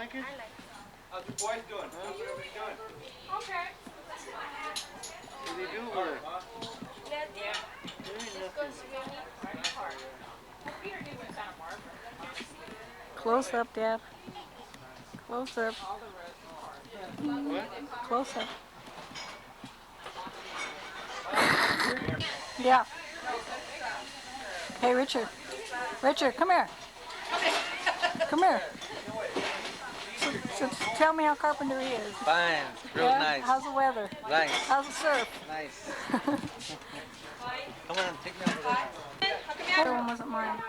like it? I like it. How's the boys doing? How's everybody doing? Okay. What do they do over there? Yeah. Doing Just go nothing. swimming. Peter knew in Santa Barbara. Close up, Dad. Close up. What? Close up. Yeah. Hey, Richard. Richard, come here. Come here. So tell me how carpentry is. Fine. Real nice. How's the weather? Nice. How's the surf? Nice. Come on, take me over there. The other one wasn't mine.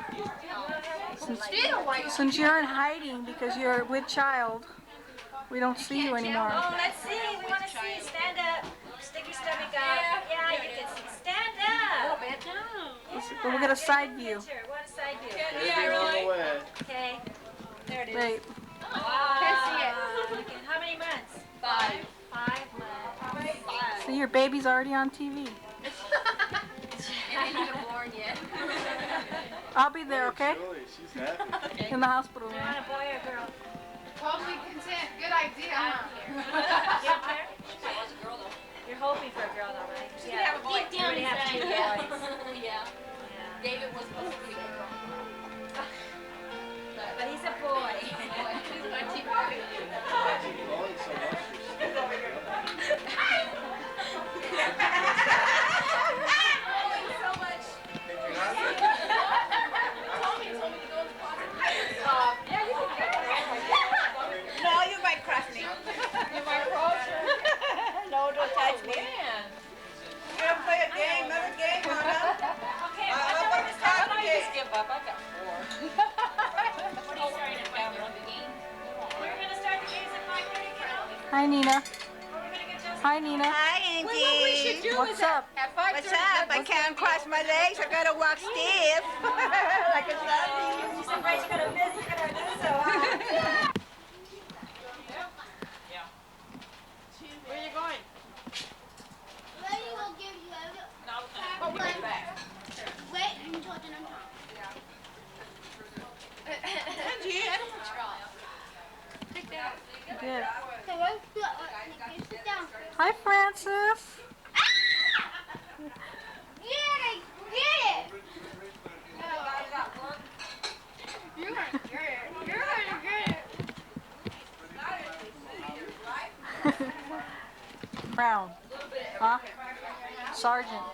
Since you're in hiding because you're with child, we don't see you anymore. Oh, let's see. We want to see. Stand up. Stick your stomach out. Yeah, you can see. Stand up. But we'll get a side view. What a side view. Everything on the way. Okay. There it is. Wait. Wow. Can't see it. How many months? 5. 5 months. See, your baby's already on TV. Ain't even born yet. I'll be there, okay? Julie, she's happy. In the hospital You room. want a boy or a girl? Totally content. Good idea, huh? You're hoping for a girl, though, right? Yeah, deep down we have 2 boys. Yeah. David was supposed to be a girl. But he's a boy. He's my team. Going so much, you're No, you might cross me. You might cross her. No, don't touch me. We're gonna play a game, another game, Mona. Okay, what's the start the game? Skip up, I got 4. What are you starting at 5:30? We're gonna start the games at 5:30, kiddo. Hi, Nina. We're gonna get Joseph. Hi, Nina. Hi, Angie. What's up? What's up? I can't cross my legs. I gotta walk stiff. Like a zombie. You surprised you gotta miss. You gotta do so, huh? Where are you going? Wait until dinner time. Angie, I don't want you. Take that. Good. Okay, let's sit down. Hi, Francis. Get it! You're gonna get it. You're gonna get it. Brown. Huh? Sergeant.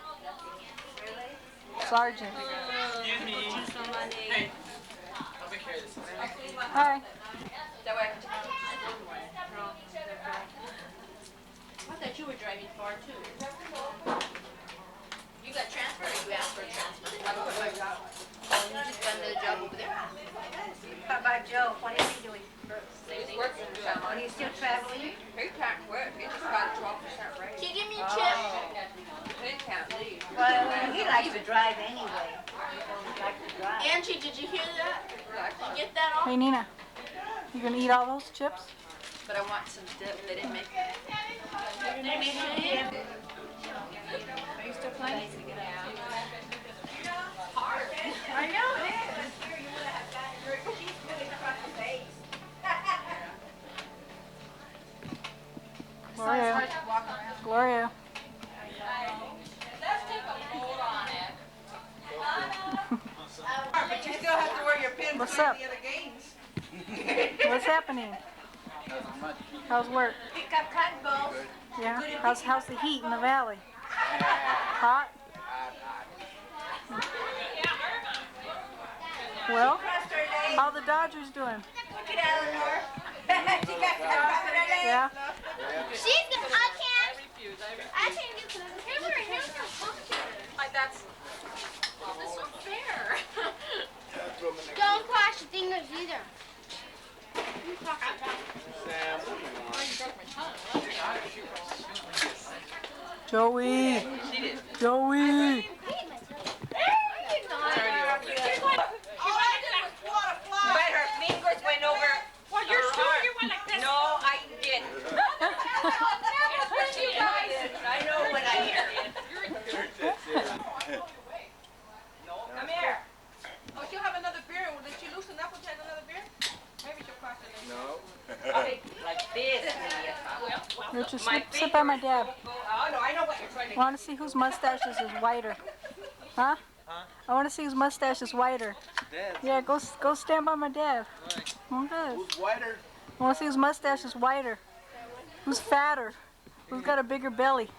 Sergeant. Excuse me. Hey. I'll take care of this. Hi. That way I can I thought you were driving far too. You got transferred or you asked for a transfer? I don't know my job. Oh, you just got another job over there? How about Joe? What is he doing? He's working. Oh, he's still traveling? He can't quit. He just got a 12% raise. Can you give me a chip? He can't leave. Well, he likes to drive anyway. He likes to drive. Angie, did you hear that? Did you get that all? Hey, Nina. You gonna eat all those chips? But I want some dip. They didn't make it. Are you still playing? Hard. I know it is. I'm sure you would have gotten her. She's really across the face. Gloria. Gloria. Let's take a hold on it. But you still have to wear your pins What's for up? the other games. What's happening? How's work? Pick up cotton balls. Yeah. How's the heat in the valley? Hot? Well, Crossed her legs. how the Dodgers doing? Look at Eleanor. She got crossed her legs. Yeah. She's gonna, I can't do Like that's not fair. Don't cross your fingers either. Joey. Joey. But her fingers went over. Well, you're sure you went like this? No, I didn't. I know when I hear it. Come here. Oh, she'll have another beer. Did she loosen up and take another beer? Maybe she'll cross it. No. Like this. Richard, sit by my dad. Oh, no, I know what you're trying to Want to see whose mustaches is whiter? Huh? I want to see whose mustache is whiter. Dad's. Yeah, go stand by my dad. Okay. Who's whiter? I want to see whose mustache is whiter. Who's fatter? Who's got a bigger belly?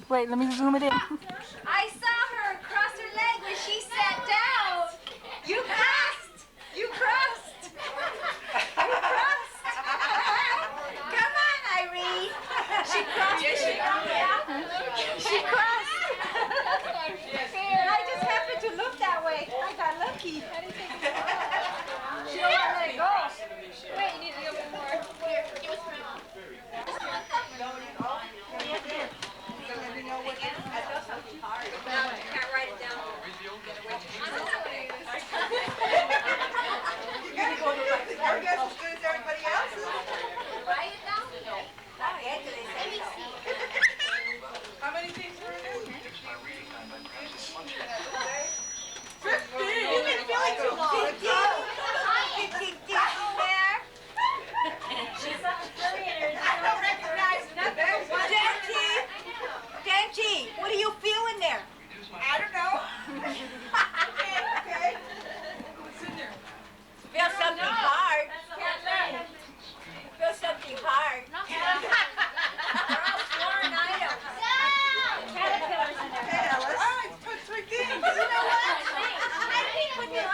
Wait, let me zoom it in. I saw her cross her leg when she sat down. You crossed. You crossed. You crossed. Come on, Irene. She crossed. Yes, she crossed. I just happened to look that way. I got lucky. She don't want to let it go. Wait, you need to go more. Here, give us my mom. Can't write it down. Your guess as good as everybody else's. Write it down. Let me see. How many things were in there? 15. You've been feeling too long. 15 things in there. She's such a billionaire. I don't recognize nothing. Dempsey, what do you feel in there? I don't know. Okay. What's in there? Feel something hard. Feel something hard. They're all foreign items. Caterpillars in there. All right, put 3 things. You know what? I think put this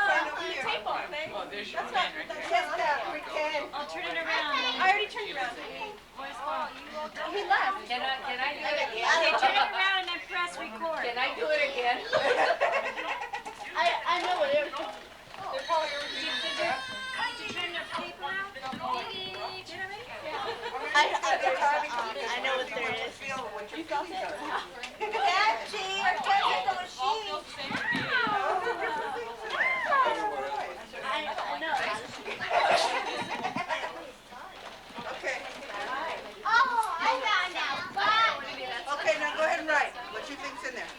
table. That's not just pretend. I'll turn it around. I already turned it around. He left. Can I do it again? Okay, turn it around and then press record. Can I do it again? I know what it is. Did you turn the paper out? I know what there is. You felt it? Dempsey, we're touching those sheets. I know. Okay. Oh, I found out. Okay, now go ahead and write. What you think's in there?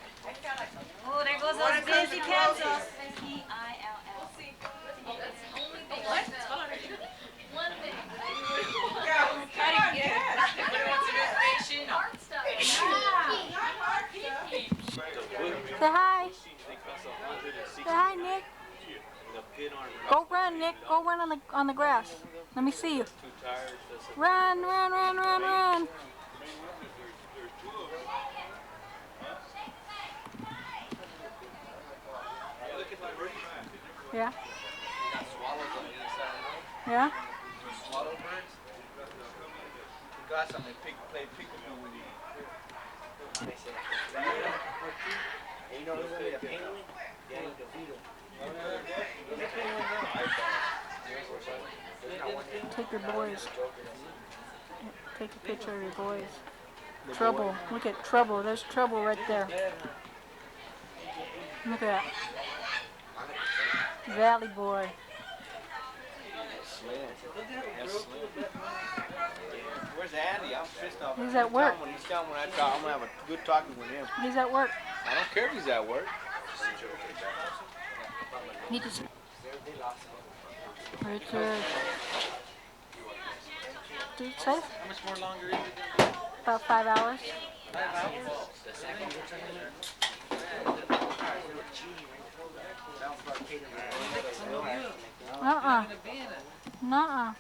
Oh, there goes What those it comes busy to pencils. closes. P-I-L-L. One thing. Yeah, come on, yes. Say hi. Say hi, Nick. Go run, Nick. Go run on the grass. Let me see you. Run, run, run, run, run. Yeah. Yeah. Swallow birds. We got some. They play peekaboo with you. You know a penguin? Yeah, Take your boys. Take a picture of your boys. Trouble. Look at trouble. There's trouble right there. Look at that. Valley boy. Where's Andy? I'm pissed off. He's at work. When he's done, when I talk, I'm gonna have a good talking with him. He's at work. I don't care if he's at work. He just. Richard. Did it say? How much more longer is it? About 5 hours. 5 hours? Uh-uh. Nuh-uh.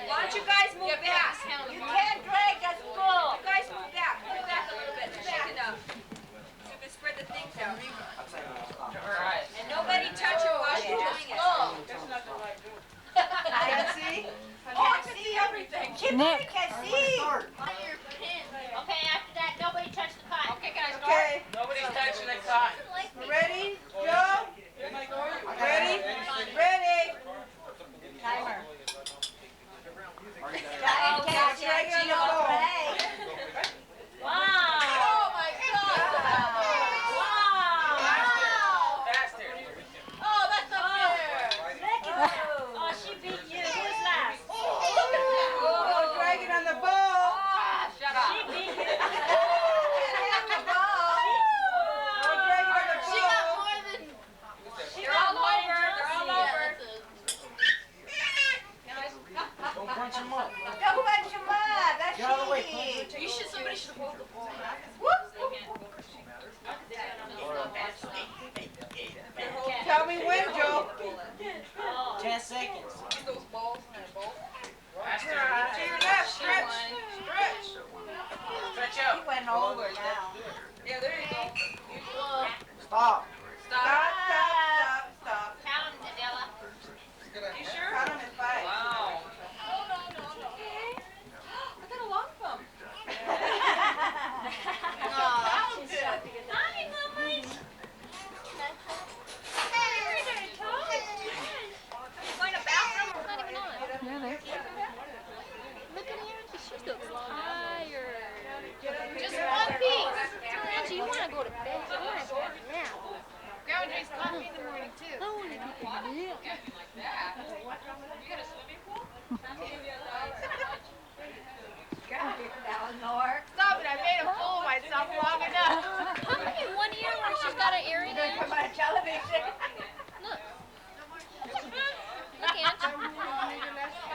Why don't you guys move back? You can't drag us full. You guys move back. Move back a little bit. Shake it up. So you can spread the things out. And nobody touch it while you're doing it. I can see. Oh, I can see everything. Nick. Can see. On your pin. Okay, after that, nobody touch the cotton. Okay, guys, go. Okay. Nobody's touching the cotton. Ready? Go. Ready? Ready? Timer. Wow. Oh my God! Wow. Faster. Oh, that's not fair. Oh, she beat you. Who's last? Oh, drag it on the ball. She beat you. On the ball. Oh, drag it iced coffee in the morning too. Stop it! I made a fool of myself long enough. In one ear where she's got an earring in. Come on television. Look. Look, Aunt.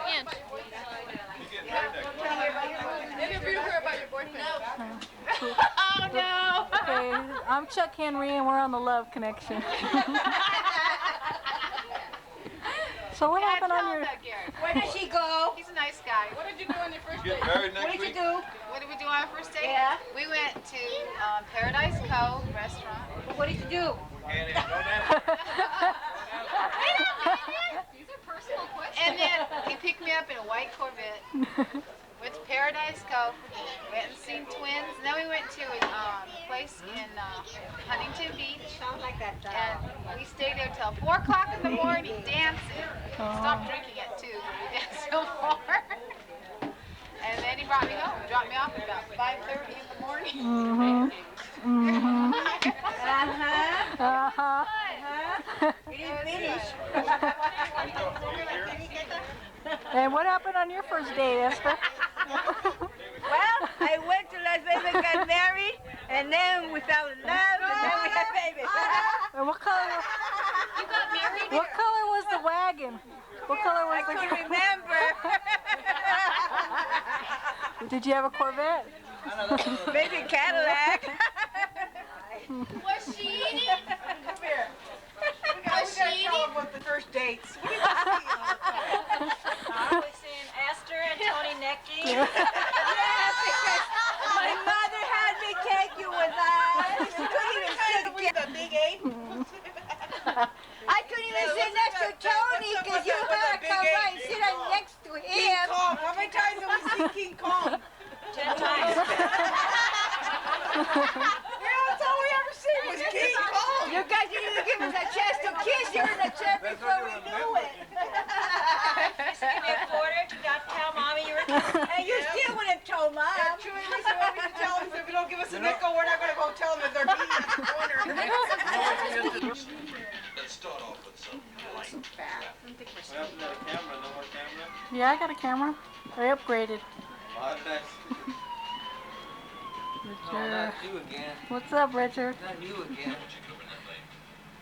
Aunt. Maybe read her about your boyfriend. Oh no! Okay, I'm Chuck Henry and we're on the Love Connection. So what happened on your... Where did she go? He's a nice guy. What did you do on your first Get date? married What next did you week? do? What did we do on our first date? Yeah. We went to Paradise Cove restaurant. What did you do? And then he picked me up in a white Corvette. Went to Paradise Cove. Went and seen twins. And then we went to a place in Huntington Beach. Sounds like that. And we stayed there till 4 o'clock in the morning dancing. Stopped drinking at 2, but we danced till 4. And then he brought me home. Dropped me off at about 5:30 in the morning. You didn't finish. And what happened on your first date, Esther? Well, I went to Las Vegas, got married, and then we fell in love, and then we had babies. And what color? You got married? What color was the wagon? What color was I the? couldn't remember. Did you have a Corvette? Maybe Cadillac. Was she eating? Come here. We Was she gotta tell them what the first dates. What did you see? I was seeing Esther and Tony Necky. Yeah, because my mother had me take you with us. She couldn't even sit the big eight. I couldn't even sit next to Tony because you had to come right and sit right next to him. King Kong. How many times have we seen King Kong? 10 times. That's all we ever seen was King Kong. You guys didn't even give us a chance to kiss. You were in the chair before we knew it. Give me a quarter. You got to tell Mommy you were kissing. And you still wouldn't tell Mom. That's true. Lisa want me to tell them if you don't give us a nickel, we're not going to go tell them that they're beating in the corner. Let's start off with some light. What happened to the camera? No more camera? Yeah, I got a camera. I upgraded. Richard. Not you again. What's up, Richard? Not you again.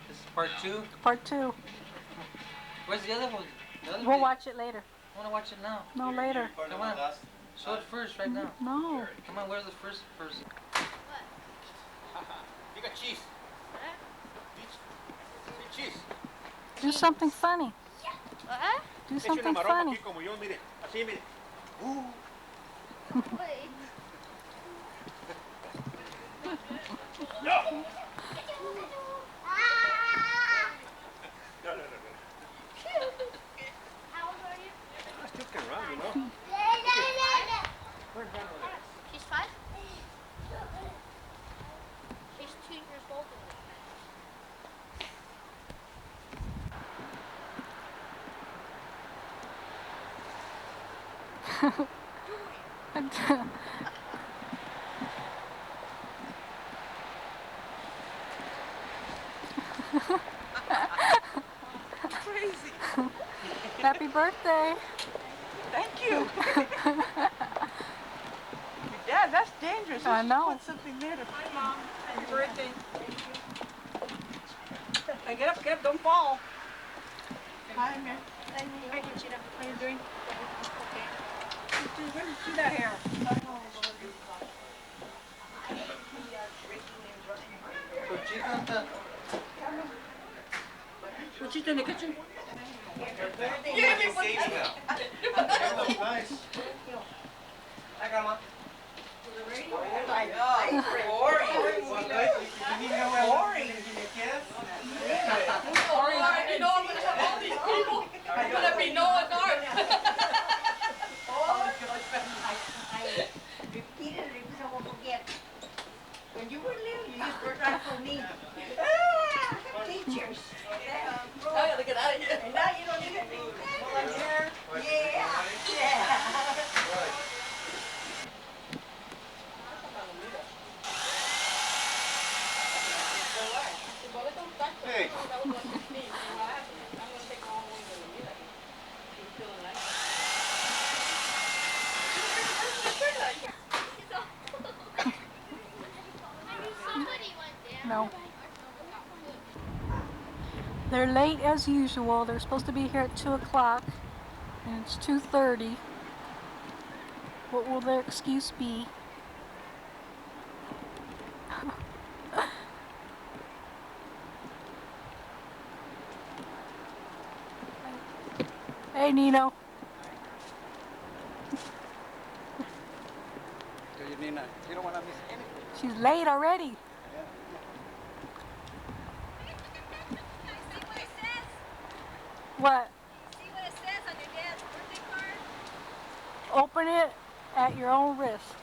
This is part 2. Part 2. Where's the other one? The other We'll video? watch it later. I want to watch it now. No, later. Come on. Show it first, right now. No. Come on, where's the first person? You got cheese. Cheese. Do something funny. What? Do something funny. Como yo, mire. Así, mire. I still can run, you know. She's 5? She's 2 years old. Crazy. Happy birthday. Thank you. Dad, that's dangerous. I know. Put something there to... Hi, Mom. Happy birthday. Hey, get up, don't fall. Hi, man. Hi, Conchita. How you doing? Okay. Where did you see that hair? Conchita in the kitchen. Nice. Hi, Grandma. Repeatedly, so I won't forget. When you were little, you used to work for me. Teachers. Oh, yeah, look at that. And now you don't even think that. Yeah. Hey, Hey. No. They're late as usual. They're supposed to be here at 2 o'clock, and it's 2:30. What will their excuse be? Hey, Nino. Nina, you don't want to miss anything. She's late already. See what it says? What? See what it says on your dad's birthday card? Open it at your own risk.